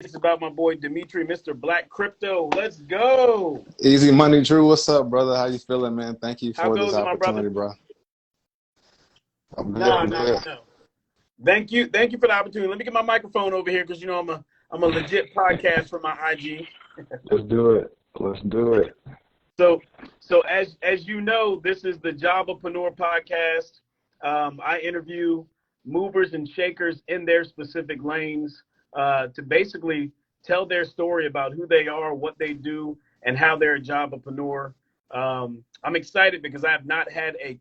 It's about my boy Dimitri, Mr. Black Crypto. Let's go. Easy Money, Drew. What's up, brother? How you feeling, man? Thank you How for this goes it, my brother? opportunity, bro. I'm good. No, I'm no, good. no, no. Thank you for the opportunity. Let me get my microphone over here because you know I'm a legit podcast for my IG. Let's do it. Let's do it. So as you know, this is the Jobapreneur podcast. I interview movers and shakers in their specific lanes to basically tell their story about who they are, what they do, and how they're a Jobapreneur. I'm excited because I have not had a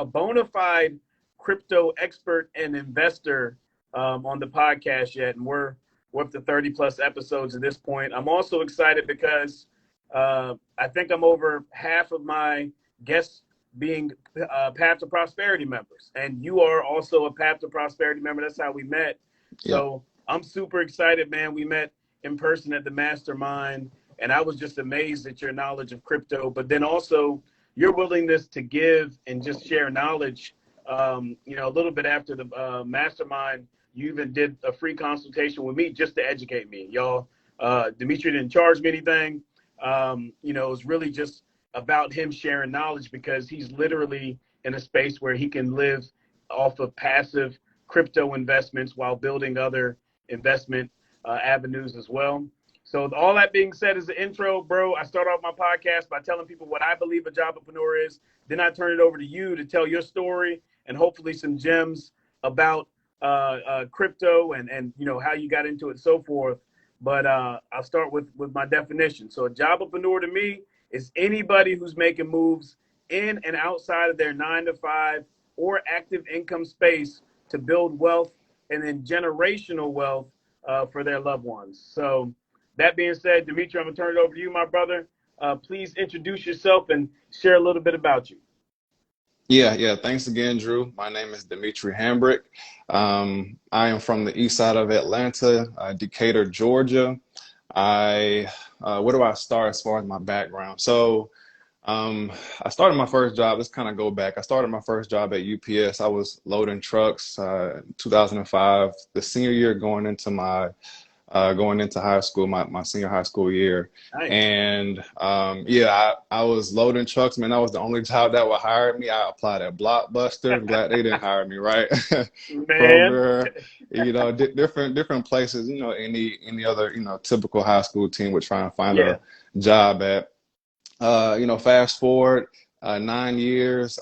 bona fide crypto expert and investor on the podcast yet, and we're up to 30 plus episodes at this point. I'm also excited because I think I'm over half of my guests being Path to Prosperity members, and you are also a Path to Prosperity member. That's how we met. Yeah. So I'm super excited, man. We met in person at the Mastermind, and I was just amazed at your knowledge of crypto, but then also your willingness to give and just share knowledge. A little bit after the Mastermind, you even did a free consultation with me just to educate me, y'all. Dimitri didn't charge me anything. It was really just about him sharing knowledge because he's literally in a space where he can live off of passive crypto investments while building other investment avenues as well. So all that being said is the intro, bro. I start off my podcast by telling people what I believe a jobpreneur is. Then I turn it over to you to tell your story and hopefully some gems about crypto and how you got into it and so forth. But I'll start with my definition. So a jobpreneur to me is anybody who's making moves in and outside of their 9-to-5 or active income space to build wealth and then generational wealth for their loved ones. So that being said, Dimitri, I'm going to turn it over to you, my brother. Please introduce yourself and share a little bit about you. Yeah. Thanks again, Drew. My name is Dimitri Hambrick. I am from the east side of Atlanta, Decatur, Georgia. Where do I start as far as my background? So I started my first job. Let's kind of go back. I started my first job at UPS. I was loading trucks 2005, the senior year going into high school, my senior high school year. Nice. And I was loading trucks, man. That was the only job that would hire me. I applied at Blockbuster. Glad they didn't hire me, right? Man. Kroger, different places, any other, typical high school team would try and find a job at. Fast forward 9 years,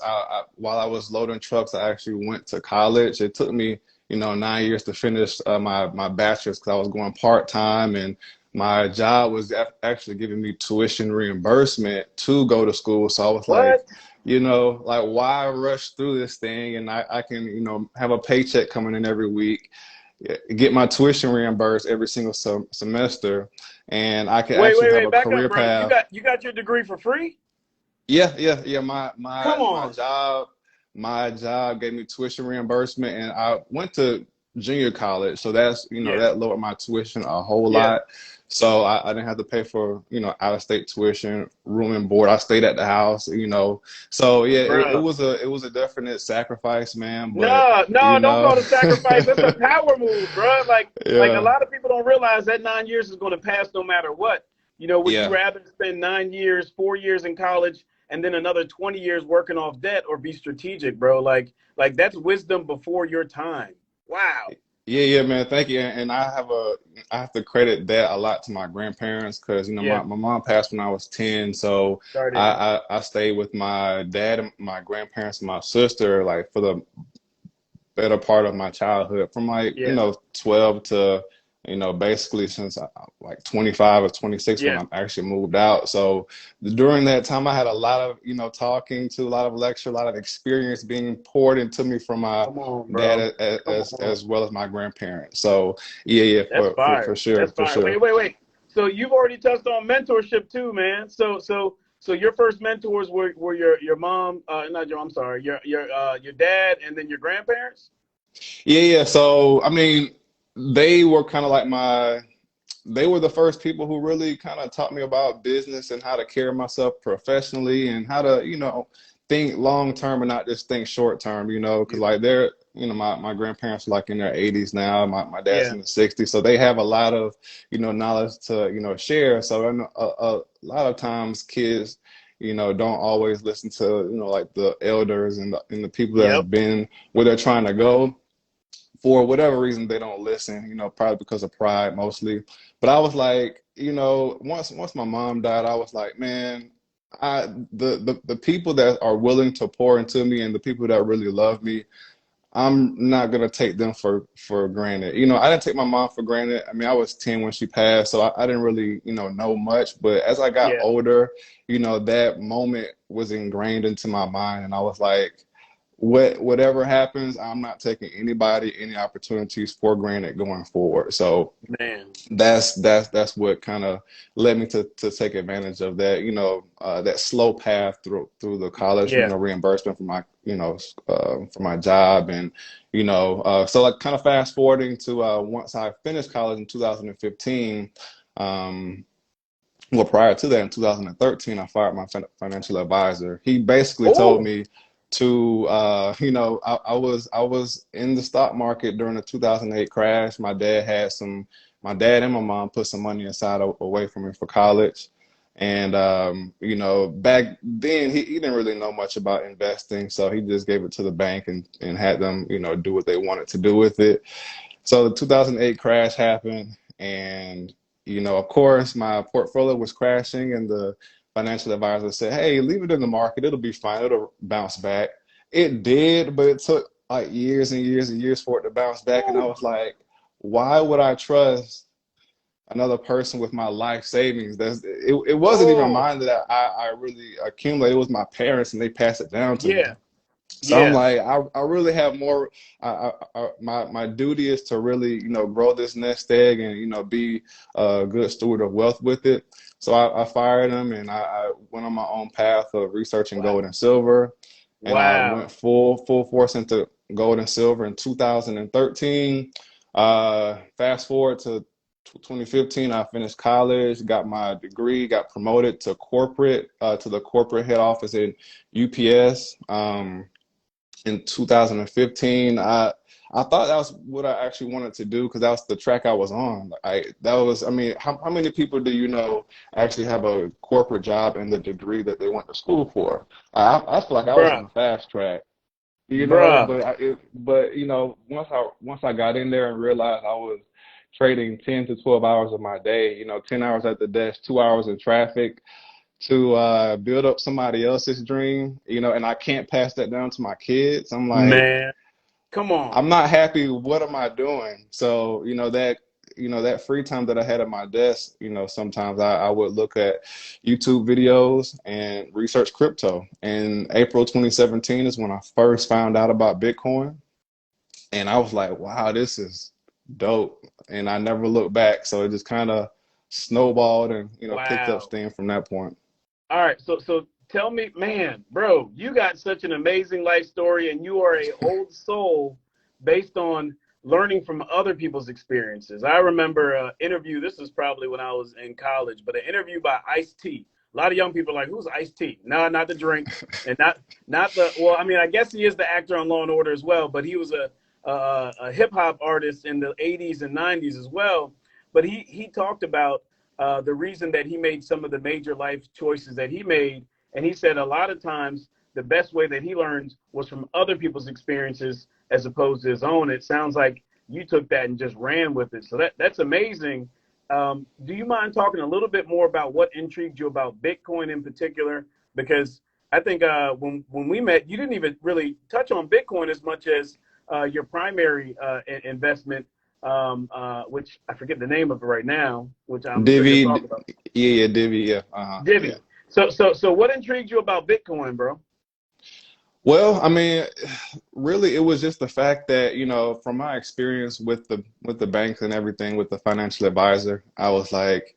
while I was loading trucks, I actually went to college. It took me 9 years to finish my bachelor's because I was going part-time, and my job was actually giving me tuition reimbursement to go to school. So I was like, why rush through this thing? And I can, have a paycheck coming in every week, get my tuition reimbursed every single semester, and I can actually have a career path. You got your degree for free? Yeah. My job gave me tuition reimbursement, and I went to junior college, so that's that lowered my tuition a whole lot. So I didn't have to pay for out-of-state tuition, room and board. I stayed at the house, So it was a definite sacrifice, man. But, don't call it a sacrifice. That's a power move, bro. Like a lot of people don't realize that 9 years is going to pass no matter what. Would you rather spend 9 years, 4 years in college, and then another 20 years working off debt, or be strategic, bro? Like that's wisdom before your time. Wow. Yeah, man. Thank you. And I have to credit that a lot to my grandparents because, my mom passed when I was 10. So I stayed with my dad and my grandparents and my sister, like, for the better part of my childhood, from 12 to, basically since like 25 or 26 when I actually moved out. So during that time, I had a lot of, talking to, a lot of lecture, a lot of experience being poured into me from my dad as well as my grandparents. So for sure. Wait. So you've already touched on mentorship too, man. So your first mentors were your mom, not your, I'm sorry, your dad, and then your grandparents? Yeah. So, I mean, they were kind of like they were the first people who really kind of taught me about business and how to carry myself professionally and how to, think long term and not just think short term, because like my grandparents are like in their 80s now. My dad's Yeah. in the 60s, so they have a lot of, knowledge to, share. So I know a lot of times kids, don't always listen to, like the elders and the people that Yep. have been where they're trying to go. For whatever reason, they don't listen, probably because of pride mostly. But I was like, once my mom died, I was like, man, the people that are willing to pour into me and the people that really love me, I'm not gonna take them for granted. I didn't take my mom for granted. I mean, I was 10 when she passed, so I didn't really, know much. But as I got Yeah. older, that moment was ingrained into my mind, and I was like, whatever happens, I'm not taking any opportunities for granted going forward. So Man. that's what kind of led me to take advantage of that, that slow path through the college, Yeah. reimbursement for my, for my job. And, so like kind of fast forwarding to once I finished college in 2015, well, prior to that, in 2013, I fired my financial advisor. He basically told Oh, me to, I was in the stock market during the 2008 crash. My dad and my mom put some money aside away from me for college. And, back then he didn't really know much about investing. So he just gave it to the bank and had them, do what they wanted to do with it. So the 2008 crash happened, and of course, my portfolio was crashing, and the financial advisor said, "Hey, leave it in the market. It'll be fine. It'll bounce back." It did, but it took like years and years and years for it to bounce back. And I was like, "Why would I trust another person with my life savings? It wasn't even oh, mine that I really accumulated. It was my parents, and they passed it down to me." yeah. So I'm Yeah. like, I really have more. My duty is to really, grow this nest egg and, be a good steward of wealth with it. So I fired him, and I went on my own path of researching Wow. gold and silver, and I went Wow. full force into gold and silver in 2013. Fast forward to 2015, I finished college, got my degree, got promoted to corporate, to the corporate head office in UPS. In 2015, I thought that was what I actually wanted to do because that was the track I was on. I mean, how many people do you know actually have a corporate job and the degree that they went to school for? I feel like I was on Bruh. the fast track, Bruh. but once I got in there and realized I was trading 10 to 12 hours of my day, 10 hours at the desk, 2 hours in traffic to build up somebody else's dream, and I can't pass that down to my kids. I'm like, Man. Come on. I'm not happy. What am I doing? So, that free time that I had at my desk, sometimes I would look at YouTube videos and research crypto. And April 2017 is when I first found out about Bitcoin. And I was like, wow, this is dope. And I never looked back. So it just kind of snowballed and, picked up Wow. steam from that point. All right. So tell me, man, bro, you got such an amazing life story, and you are a old soul based on learning from other people's experiences. I remember an interview. This is probably when I was in college, but an interview by Ice-T. A lot of young people are like, who's Ice-T? No, not the drink, and not the. Well, I mean, I guess he is the actor on Law and Order as well, but he was a hip hop artist in the '80s and '90s as well. But he talked about the reason that he made some of the major life choices that he made. And he said a lot of times the best way that he learned was from other people's experiences as opposed to his own. It sounds like you took that and just ran with it. So that's amazing. Do you mind talking a little bit more about what intrigued you about Bitcoin in particular? Because I think when we met, you didn't even really touch on Bitcoin as much as your primary investment, which I forget the name of it right now, which I'm sure you'll Divi, talk about. yeah, Divi, yeah, yeah. Divvy. So what intrigued you about Bitcoin, bro? Well, I mean, really, it was just the fact that, from my experience with the banks and everything with the financial advisor, I was like,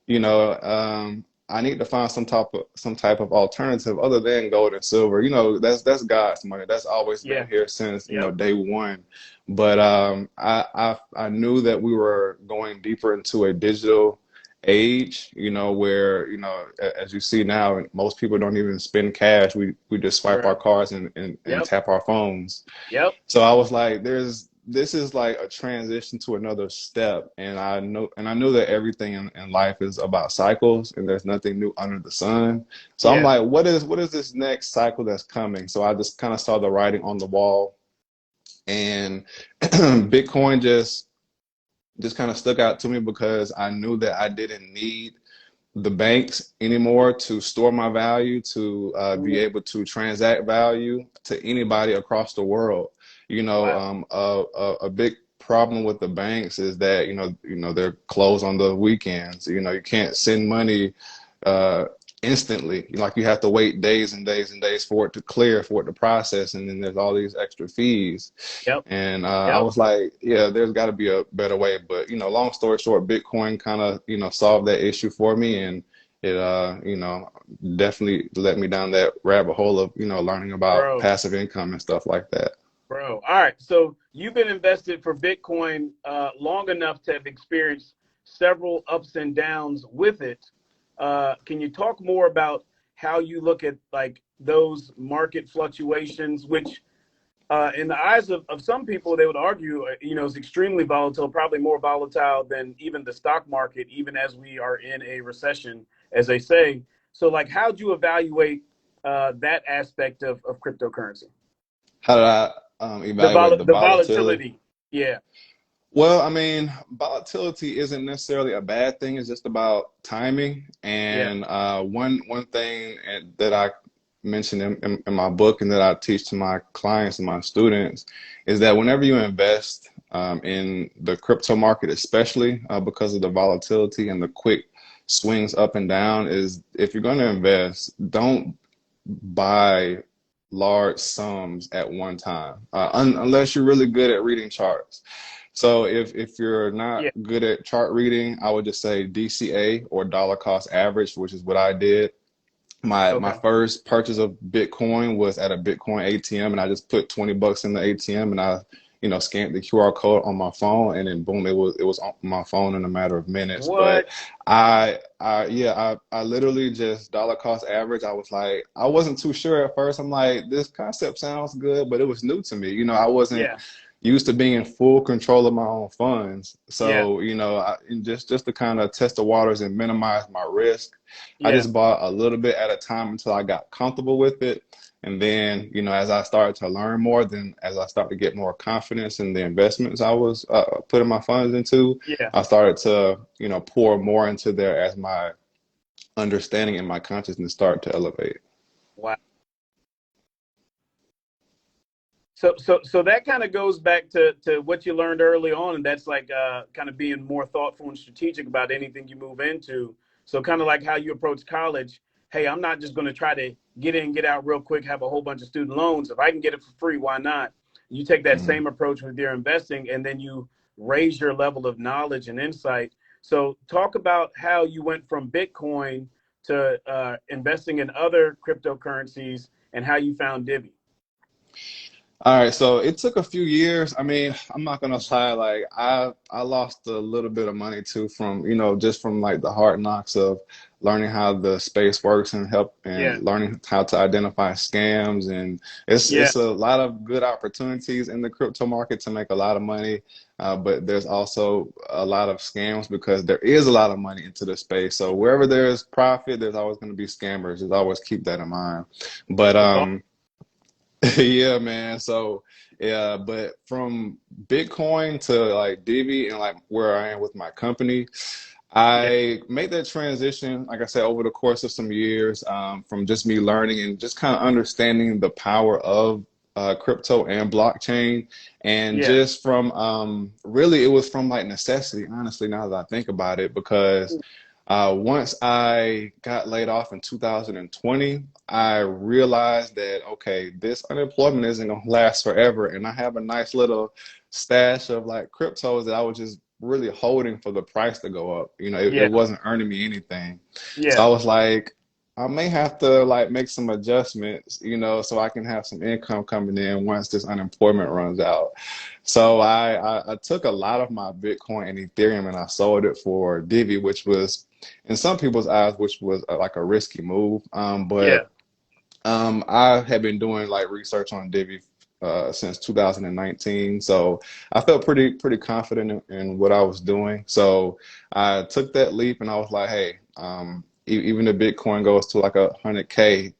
I need to find some type of alternative other than gold and silver. That's God's money. That's always been Yeah. here since, Yep. day one. But I knew that we were going deeper into a digital age, you know, where, you know, as you see now, most people don't even spend cash. We just swipe our Correct. cards and Yep. tap our phones. Yep. So I was like, this is like a transition to another step. And I knew that everything in life is about cycles and there's nothing new under the sun. So I'm Yeah. like, what is this next cycle that's coming? So I just kind of saw the writing on the wall, and Bitcoin just kind of stuck out to me because I knew that I didn't need the banks anymore to store my value, to be Mhm. able to transact value to anybody across the world. You know, Wow. a big problem with the banks is that they're closed on the weekends. You know, you can't send money uh, instantly. Like you have to wait days and days and days for it to clear, for it to process, and then there's all these extra fees. Yep. And I Yep. was like, yeah, there's got to be a better way. But long story short, Bitcoin kind of solved that issue for me, and it definitely led me down that rabbit hole of learning about Bro. passive income and stuff like that. Bro. All right. So you've been invested for Bitcoin long enough to have experienced several ups and downs with it. Can you talk more about how you look at like those market fluctuations, which in the eyes of some people, they would argue, is extremely volatile, probably more volatile than even the stock market, even as we are in a recession, as they say. So, like, how'd you evaluate that aspect of cryptocurrency? How did I evaluate the The volatility? volatility. Yeah. Well, I mean, volatility isn't necessarily a bad thing. It's just about timing. Yeah. And one thing that I mentioned in my book and that I teach to my clients and my students is that whenever you invest in the crypto market, especially because of the volatility and the quick swings up and down, is if you're going to invest, don't buy large sums at one time, unless you're really good at reading charts. So if you're not Yeah. good at chart reading, I would just say DCA, or dollar cost average, which is what I did. My Okay. first purchase of Bitcoin was at a Bitcoin ATM, and I just put 20 bucks in the ATM, and I scanned the QR code on my phone, and then boom, it was on my phone in a matter of minutes. But What? I literally just dollar cost average. I was like, I wasn't too sure at first. I'm like, this concept sounds good, but it was new to me. I wasn't Yeah. used to being in full control of my own funds. Yeah. So, just to kind of test the waters and minimize my risk, I Yeah. just bought a little bit at a time until I got comfortable with it. And then, as I started to learn more, then as I started to get more confidence in the investments I was putting my funds into, Yeah. I started to, pour more into there as my understanding and my consciousness started to elevate. Wow. So that kind of goes back to what you learned early on, and that's like kind of being more thoughtful and strategic about anything you move into. So kind of like how you approach college. Hey, I'm not just going to try to get in, get out real quick, have a whole bunch of student loans. If I can get it for free, why not? You take that Mhm. same approach with your investing, and then you raise your level of knowledge and insight. So talk about how you went from Bitcoin to investing in other cryptocurrencies and how you found Divi. All right, so it took a few years. I mean, I'm not gonna lie, like I lost a little bit of money too from, just from like the hard knocks of learning how the space works and help Yeah. and learning how to identify scams. And Yeah. it's a lot of good opportunities in the crypto market to make a lot of money. But there's also a lot of scams because there is a lot of money into the space. So wherever there's profit, there's always going to be scammers. Just always keep that in mind. But That's all. yeah, man. So yeah, but from Bitcoin to like Divi and like where I am with my company, Yeah. I made that transition, like I said, over the course of some years, from just me learning and just kind of understanding the power of crypto and blockchain, and Yeah. just from really it was from like necessity, honestly, now that I think about it, because once I got laid off in 2020, I realized that, okay, this unemployment isn't going to last forever. And I have a nice little stash of like cryptos that I was just really holding for the price to go up. It Yeah. wasn't earning me anything. So Yeah. I was like, I may have to like make some adjustments, so I can have some income coming in once this unemployment runs out. So I took a lot of my Bitcoin and Ethereum and I sold it for Divi, which was in some people's eyes, which was like a risky move. Yeah. But I had been doing like research on Divi since 2019, so I felt pretty confident in what I was doing. So I took that leap, and I was like, hey, even if Bitcoin goes to like 100K,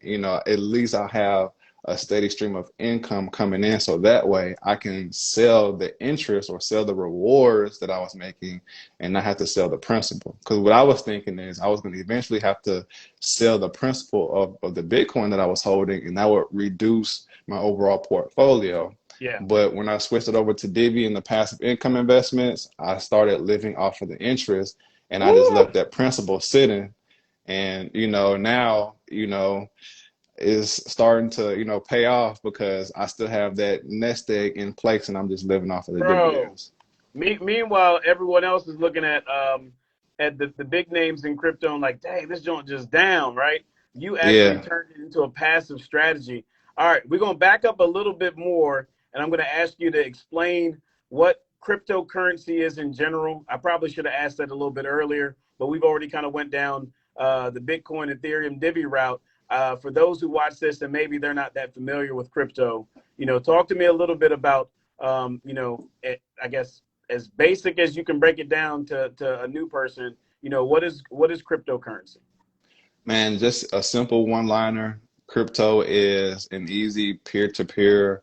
at least I have a steady stream of income coming in, so that way I can sell the interest or sell the rewards that I was making, and not have to sell the principal. Because what I was thinking is I was going to eventually have to sell the principal of the Bitcoin that I was holding, and that would reduce my overall portfolio. Yeah. But when I switched it over to Divi and the passive income investments, I started living off of the interest, and I just Woo! left that principal sitting. And now is starting to pay off because I still have that nest egg in place, and I'm just living off of the Bro. dividends. Meanwhile, everyone else is looking at the big names in crypto and like, dang, this joint just down, right? You actually Yeah. turned it into a passive strategy. All right, we're gonna back up a little bit more, and I'm gonna ask you to explain what cryptocurrency is in general. I probably should have asked that a little bit earlier, but we've already kind of went down the Bitcoin, Ethereum, Divi route. For those who watch this and maybe they're not that familiar with crypto, talk to me a little bit about, I guess as basic as you can break it down to a new person, what is cryptocurrency? Man, just a simple one-liner. Crypto is an easy peer-to-peer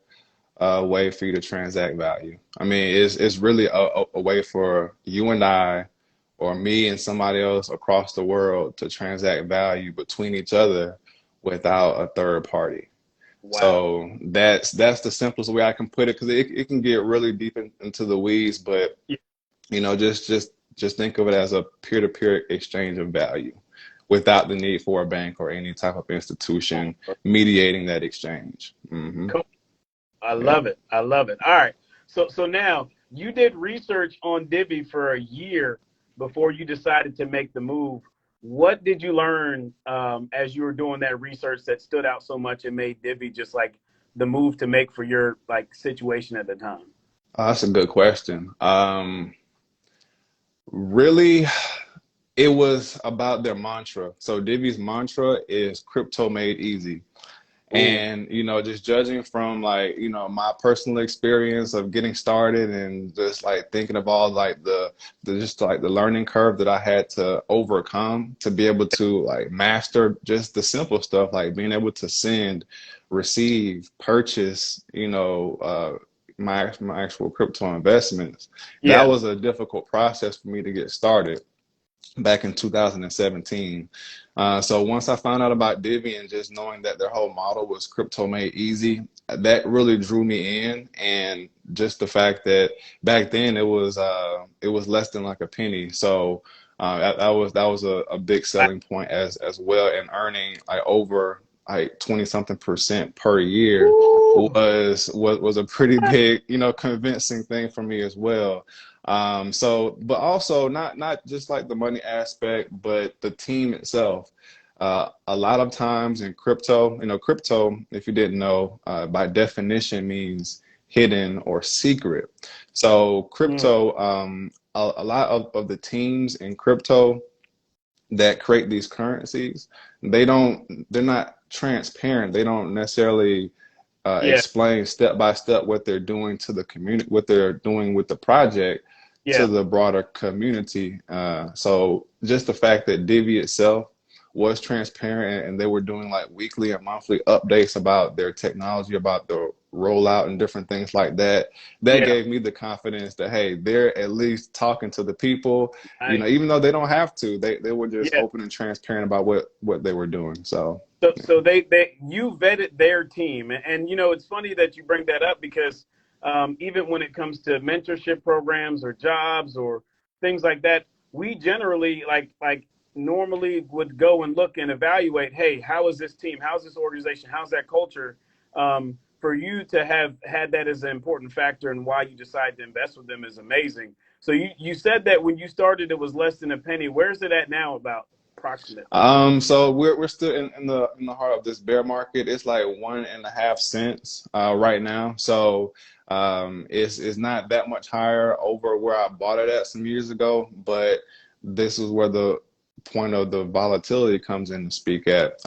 way for you to transact value. I mean, it's really a way for you and I, or me and somebody else across the world, to transact value between each other without a third party. Wow. So that's the simplest way I can put it, because it can get really deep into the weeds, but Yeah. just think of it as a peer-to-peer exchange of value without the need for a bank or any type of institution mediating that exchange. Cool. I Yeah. love it. I love it. All right. So now you did research on Divi for a year before you decided to make the move. What did you learn as you were doing that research that stood out so much and made Divi just like the move to make for your like situation at the time? That's a good question. Really, it was about their mantra. So Divi's mantra is crypto made easy. Ooh. And, just judging from like, my personal experience of getting started, and just like thinking of all like the just like the learning curve that I had to overcome to be able to like master just the simple stuff, like being able to send, receive, purchase, my actual crypto investments. That Yeah. was a difficult process for me to get started back in 2017. So once I found out about Divi, and just knowing that their whole model was crypto made easy, that really drew me in. And just the fact that back then it was less than like a penny. So that was a big Wow. selling point as well. And earning like over like 20 something percent per year Ooh. was a pretty big, convincing thing for me as well. But also not just like the money aspect, but the team itself. A lot of times in crypto, crypto, if you didn't know, by definition means hidden or secret. So Mm. crypto, a lot of the teams in crypto that create these currencies, they're not transparent. They don't necessarily Yeah. explain step by step what they're doing to the community, what they're doing with the project to Yeah. the broader community. So just the fact that Divi itself was transparent, and they were doing like weekly and monthly updates about their technology, about the rollout and different things like that, that Yeah. gave me the confidence that, hey, they're at least talking to the people, Nice. even though they don't have to, they were just Yeah. open and transparent about what they were doing. So So they you vetted their team, and it's funny that you bring that up because even when it comes to mentorship programs or jobs or things like that, we generally like normally would go and look and evaluate. Hey, how is this team? How's this organization? How's that culture? For you to have had that as an important factor and why you decided to invest with them is amazing. So you said that when you started, it was less than a penny. Where's it at now about? approximately? So we're still in the heart of this bear market. It's like 1.5 cents right now. So it's not that much higher over where I bought it at some years ago, but this is where the point of the volatility comes in to speak at.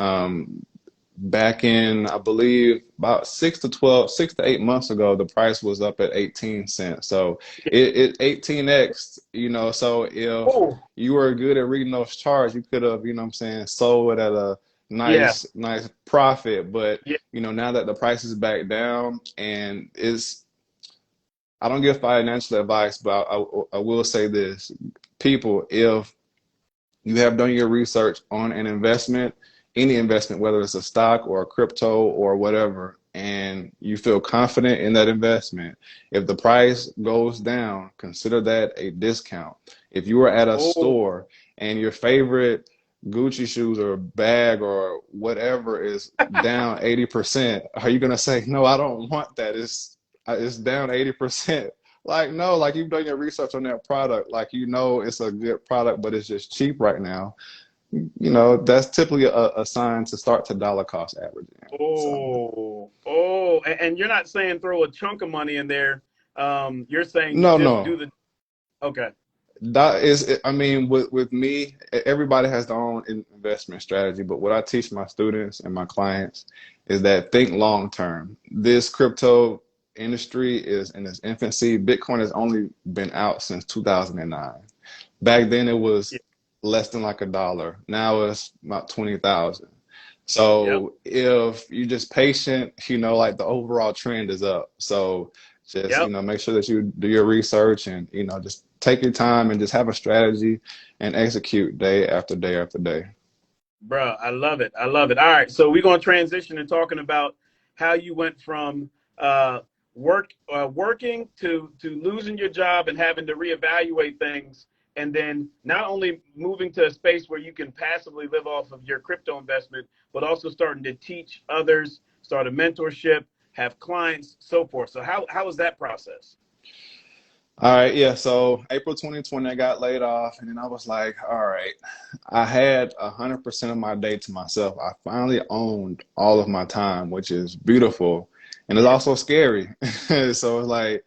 Back in, I believe, about 6 to 8 months ago, the price was up at 18 cents. So it 18x, you know. So if Oh, you were good at reading those charts, you could have, you know what I'm saying, sold it at a yeah, nice profit. But, yeah. you know, now that the price is back down and I don't give financial advice, but I will say this. People, if you have done your research on an investment, any investment, whether it's a stock or a crypto or whatever, and you feel confident in that investment, if the price goes down, consider that a discount. If you are at a Oh, store and your favorite Gucci shoes or bag or whatever is down 80%, are you gonna say, no, I don't want that? It's down 80%. Like, no, like you've done your research on that product. Like, you know, it's a good product, but it's just cheap right now. You know, that's typically a sign to start to dollar cost averaging. So, and you're not saying throw a chunk of money in there. You're saying no, just do no. the okay. That is, I mean, with me, everybody has their own investment strategy, but what I teach my students and my clients is that think long term. This crypto industry is in its infancy. Bitcoin has only been out since 2009. Back then, it Yeah, was less than like $1. Now it's about 20,000. yep, So if you're just patient, you know, like the overall trend is up. So just, you yep. know, make sure that you do your research and, you know, just take your time and just have a strategy and execute day after day after day. Bro, I love it. I love it. All right, so we're gonna transition and talking about how you went from working to losing your job and having to reevaluate things, and then not only moving to a space where you can passively live off of your crypto investment, but also starting to teach others, start a mentorship, have clients, so forth. So how was that process? All right, yeah. So April 2020, I got laid off, and then I was like, all right, I had 100% of my day to myself. I finally owned all of my time, which is beautiful, and it's Yeah, also scary. So it's like,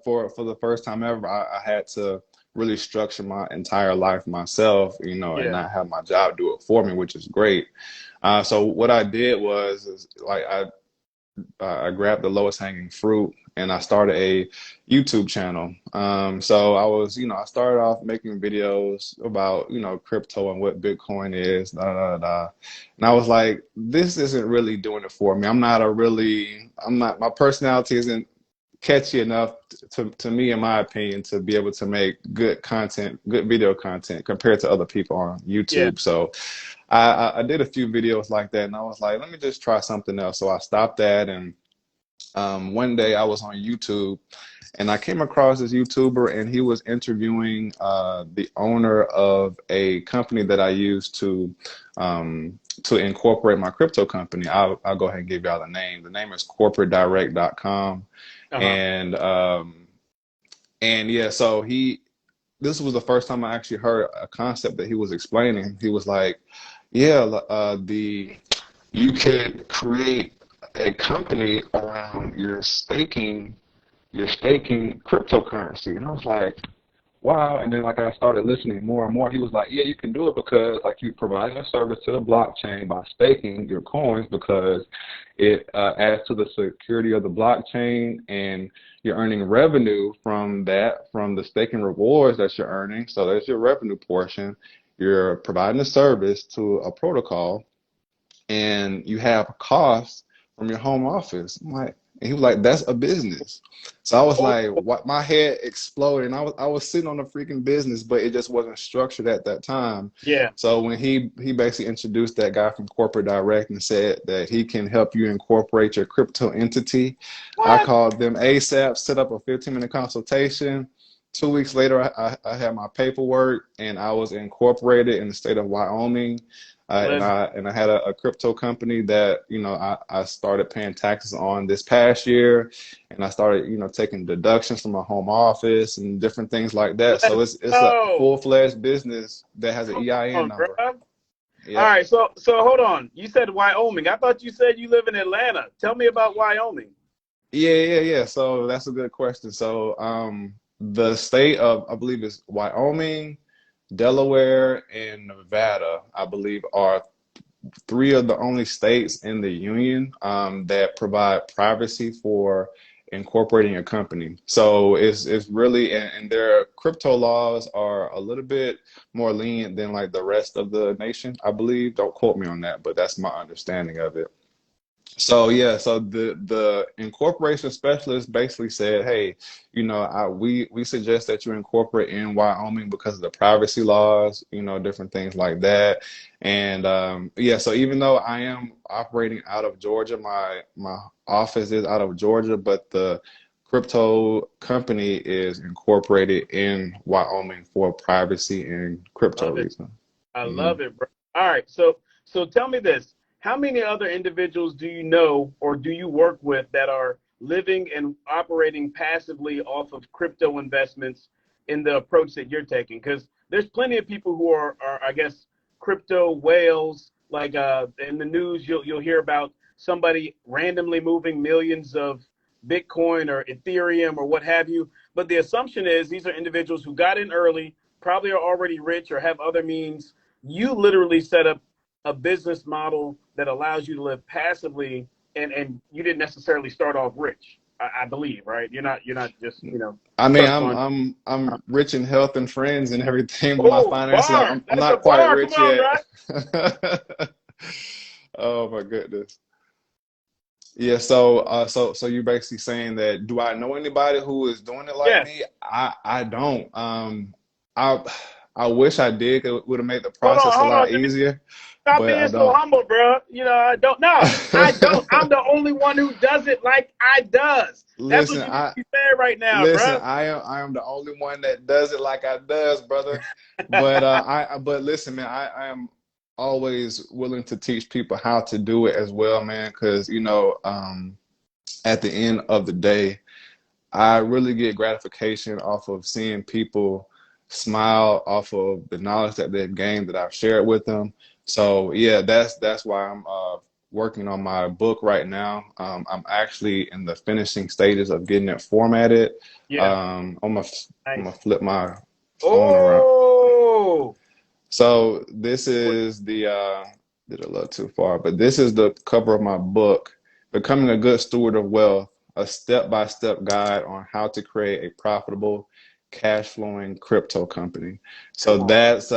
for the first time ever, I had to really structure my entire life myself, you know, and yeah. not have my job do it for me, which is great. So what I did was, is like I grabbed the lowest hanging fruit and I started a YouTube channel. So I was, you know, I started off making videos about, you know, crypto and what Bitcoin is, da da da. And I was like, this isn't really doing it for me. I'm not, my personality isn't catchy enough to me, in my opinion, to be able to make good content, good video content compared to other people on Yeah. YouTube. So I did a few videos like that, and I was like, let me just try something else. So I stopped that, and one day I was on YouTube, and I came across this YouTuber, and he was interviewing the owner of a company that I use to incorporate my crypto company. I'll go ahead and give y'all the name. The name is corporatedirect.com, Uh-huh. and yeah, so this was the first time I actually heard a concept that he was explaining. He was like, yeah, the you could create a company around your staking cryptocurrency. And I was like, wow. And then like I started listening more and more. He was like, yeah, you can do it because like you provide a service to the blockchain by staking your coins because it adds to the security of the blockchain and you're earning revenue from that, from the staking rewards that you're earning. So there's your revenue portion. You're providing a service to a protocol and you have costs from your home office. I'm like, and he was like, that's a business. So I was Oh, like, what? My head exploded, and I was sitting on a freaking business, but it just wasn't structured at that time. yeah. So when he basically introduced that guy from Corporate Direct and said that he can help you incorporate your crypto entity, I What? called them ASAP, set up a 15-minute consultation. 2 weeks later, I had my paperwork and I was incorporated in the state of Wyoming. And Let's I had a crypto company that, you know, I started paying taxes on this past year, and I started, you know, taking deductions from my home office and different things like that. So let's it's a go. full-fledged business that has an Come EIN on, bro. number. All Yep. right, so hold on. You said Wyoming. I thought you said you live in Atlanta. Tell me about Wyoming. Yeah. So that's a good question. So the state of, I believe it's Wyoming, Delaware, and Nevada, I believe, are three of the only states in the union that provide privacy for incorporating a company. So it's really, and their crypto laws are a little bit more lenient than like the rest of the nation, I believe. Don't quote me on that, but that's my understanding of it. So yeah, so the incorporation specialist basically said, hey, you know, we suggest that you incorporate in Wyoming because of the privacy laws, you know, different things like that. And yeah, so even though I am operating out of Georgia, my office is out of Georgia, but the crypto company is incorporated in Wyoming for privacy and crypto Love it. reasons. I Hmm. love it, bro. All right, so tell me this. How many other individuals do you know or do you work with that are living and operating passively off of crypto investments in the approach that you're taking? Because there's plenty of people who are I guess crypto whales. Like in the news, you'll hear about somebody randomly moving millions of Bitcoin or Ethereum or what have you. But the assumption is these are individuals who got in early, probably are already rich or have other means. You literally set up a business model that allows you to live passively, and you didn't necessarily start off rich. I believe, right? You're not just I mean, stuck on. I'm rich in health and friends and everything, but my Oh, finances, bar! I'm That's a not quite bar. Come rich on, yet. bro. Oh my goodness. Yeah, so you're basically saying that do I know anybody who is doing it like Yes. me? I don't. I I wish I did. It would have made the Hold on, process a hold on, lot Jimmy. easier, Stop but I being so don't. humble, bro. I don't. No, I don't. I'm the only one who does it like I does. That's what Listen, you need to be saying right now, listen, bro. I am the only one that does it like I does, brother. But but listen, man, I am always willing to teach people how to do it as well, man, because you know, at the end of the day, I really get gratification off of seeing people smile off of the knowledge that they've gained that I've shared with them. So yeah, that's why I'm working on my book right now. I'm actually in the finishing stages of getting it formatted. Yeah. I'm gonna Nice. flip my phone around. Oh, So this is the did a little too far, but this is the cover of my book, Becoming a Good Steward of Wealth, a step-by-step guide on how to create a profitable, cash flowing crypto company. So come on. that's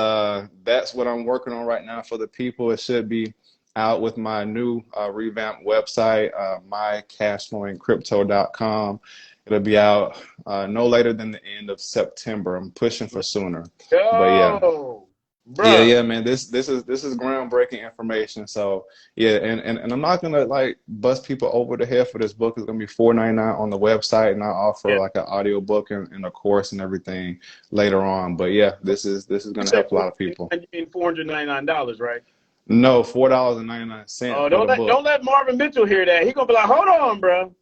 what I'm working on right now for the people. It should be out with my new revamped website, mycashflowingcrypto.com. It'll be out no later than the end of September. I'm pushing for Let's sooner. But yeah. go, bruh. Yeah, man. This is groundbreaking information. So yeah, and I'm not gonna like bust people over the head for this book. It's gonna be $4.99 on the website, and I offer Yeah. like an audio book and a course and everything later on. But yeah, this is You gonna said help a lot of people. you mean $499, right? No, $4.99 Oh, for the don't book. let Marvin Mitchell hear that. He gonna be like, hold on, bro.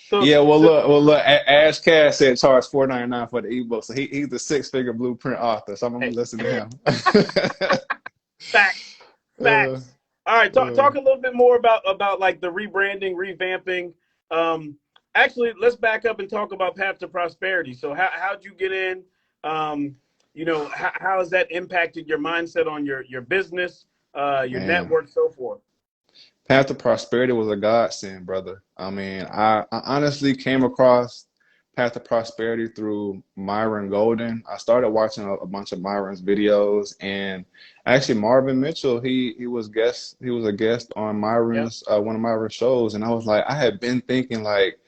So, Yeah, so well, look. Ash Cash said charge $4.99 for the ebook, so he's the six-figure blueprint author. So I'm gonna hey, listen to him. facts, uh, facts. All right, uh, talk a little bit more about like the rebranding, revamping. Um, actually, let's back up and talk about Path to Prosperity. So, how'd you get in? Um, how has that impacted your mindset on your business, your Man. network, so forth? Path to Prosperity was a godsend, brother. I mean, I honestly came across Path to Prosperity through Myron Golden. I started watching a bunch of Myron's videos, and actually Marvin Mitchell, he was a guest on Yep. Myron's one of Myron's shows, and I was like, I had been thinking like,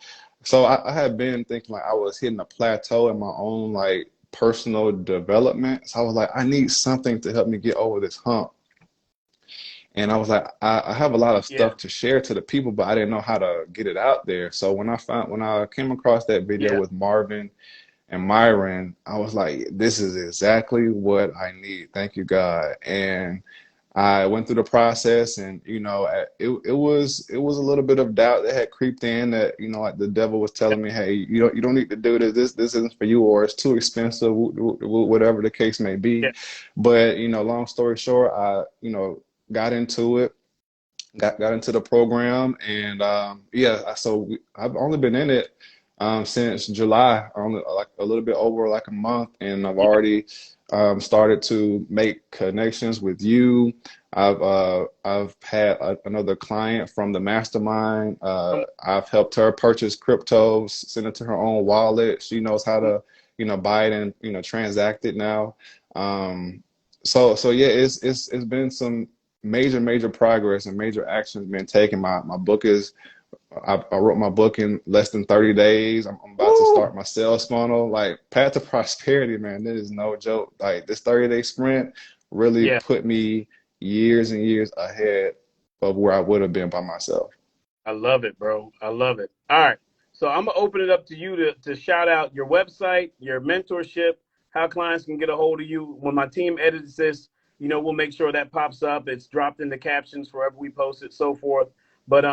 so I had been thinking like I was hitting a plateau in my own like personal development. So I was like, I need something to help me get over this hump. And I was like, I have a lot of Yeah. stuff to share to the people, but I didn't know how to get it out there. So when I came across that video Yeah. with Marvin and Myron, I was like, this is exactly what I need. Thank you, God. And I went through the process, and it was a little bit of doubt that had creeped in, that like the devil was telling me, hey, you don't need to do this. This isn't for you, or it's too expensive, whatever the case may be. Yeah. But long story short, I got into it, got into the program, and yeah, I've only been in it since July, only like a little bit over like a month, and I've Yeah. already started to make connections with you. I've had another client from the mastermind. I've helped her purchase cryptos, send it to her own wallet. She knows how to buy it and transact it now. So yeah, it's been some major progress and major actions being taken. My book is I wrote my book in less than 30 days. I'm about to Woo! start my sales funnel. Like, Path to Prosperity, man, that is no joke. Like, this 30-day sprint really Yeah. put me years and years ahead of where I would have been by myself. I love it, bro. I love it. All right. So I'm gonna open it up to you to shout out your website, your mentorship, how clients can get a hold of you. When my team edits this, we'll make sure that pops up. It's dropped in the captions wherever we post it, so forth. But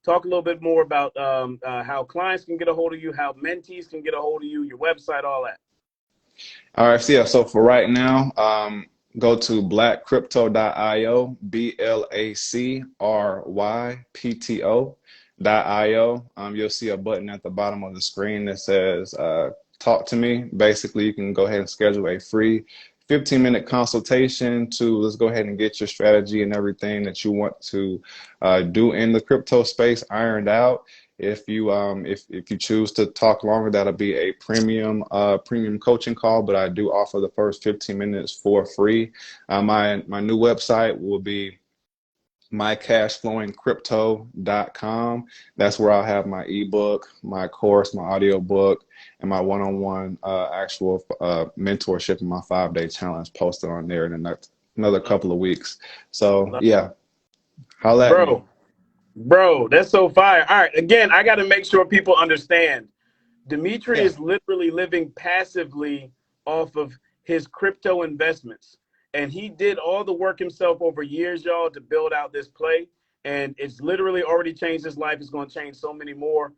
talk a little bit more about how clients can get a hold of you, how mentees can get a hold of you, your website, all that. All right, so yeah, so for right now, go to blackcrypto.io, BLACRYPTO.io. You'll see a button at the bottom of the screen that says talk to me. Basically, you can go ahead and schedule a free 15-minute consultation to let's go ahead and get your strategy and everything that you want to do in the crypto space ironed out. If you choose to talk longer, that'll be a premium coaching call, but I do offer the first 15 minutes for free. My new website will be mycashflowingcrypto.com. That's where I'll have my ebook, my course, my audio book, and my one-on-one actual mentorship and my 5-day challenge posted on there in the next another couple of weeks. So yeah, holla at me. Bro, that's so fire. All right, again, I got to make sure people understand. Dimitri Yeah. is literally living passively off of his crypto investments. And he did all the work himself over years, y'all, to build out this play. And it's literally already changed his life. It's going to change so many more.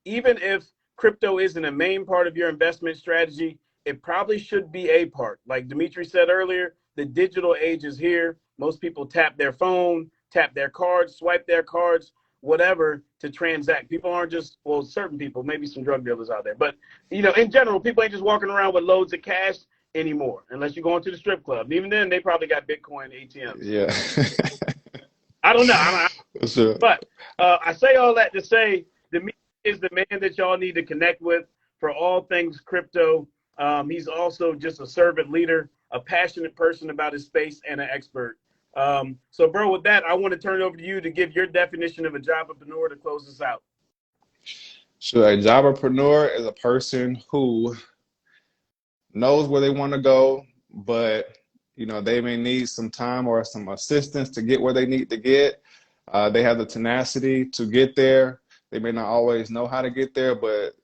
Even if crypto isn't a main part of your investment strategy, it probably should be a part. Like Dimitri said earlier, the digital age is here. Most people tap their phone, tap their cards, swipe their cards, whatever, to transact. People aren't just, well, certain people, maybe some drug dealers out there, but in general, people ain't just walking around with loads of cash anymore, unless you're going to the strip club. And even then, they probably got Bitcoin ATMs. Yeah. I don't know. Sure. But I say all that to say, Dimitri is the man that y'all need to connect with for all things crypto. He's also just a servant leader, a passionate person about his space, and an expert. So, bro, with that, I want to turn it over to you to give your definition of a jobpreneur to close us out. So a jobpreneur is a person who knows where they want to go, but they may need some time or some assistance to get where they need to get. They have the tenacity to get there. They may not always know how to get there, but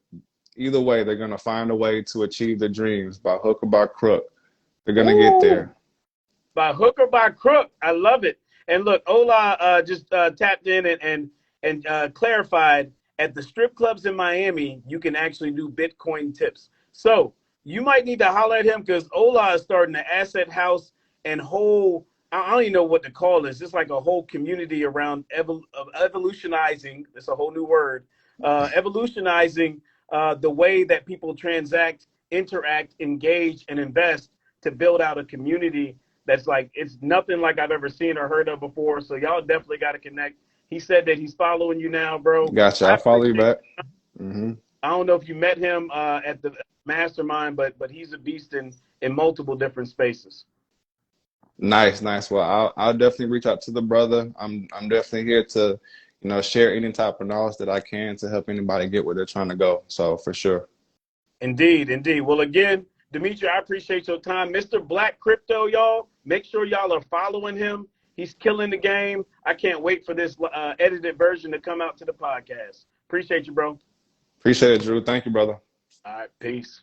either way, they're going to find a way to achieve their dreams by hook or by crook. They're going to get Ooh, there. by hook or by crook. I love it. And look, Ola just tapped in and clarified at the strip clubs in Miami, you can actually do Bitcoin tips. So you might need to holler at him because Ola is starting an asset house and whole, I don't even know what to call this. It's like a whole community around evolutionizing. It's a whole new word. Evolutionizing the way that people transact, interact, engage, and invest to build out a community that's like, it's nothing like I've ever seen or heard of before. So y'all definitely got to connect. He said that he's following you now, bro. Gotcha. I I'll follow you appreciate back. it. Hmm. I don't know if you met him at the mastermind, but he's a beast in multiple different spaces. Nice, nice. Well, I'll definitely reach out to the brother. I'm definitely here to, share any type of knowledge that I can to help anybody get where they're trying to go. So for sure. Indeed, indeed. Well, again, Dimitri, I appreciate your time. Mr. Black Crypto, y'all, make sure y'all are following him. He's killing the game. I can't wait for this edited version to come out to the podcast. Appreciate you, bro. Appreciate it, Drew. Thank you, brother. All right, peace.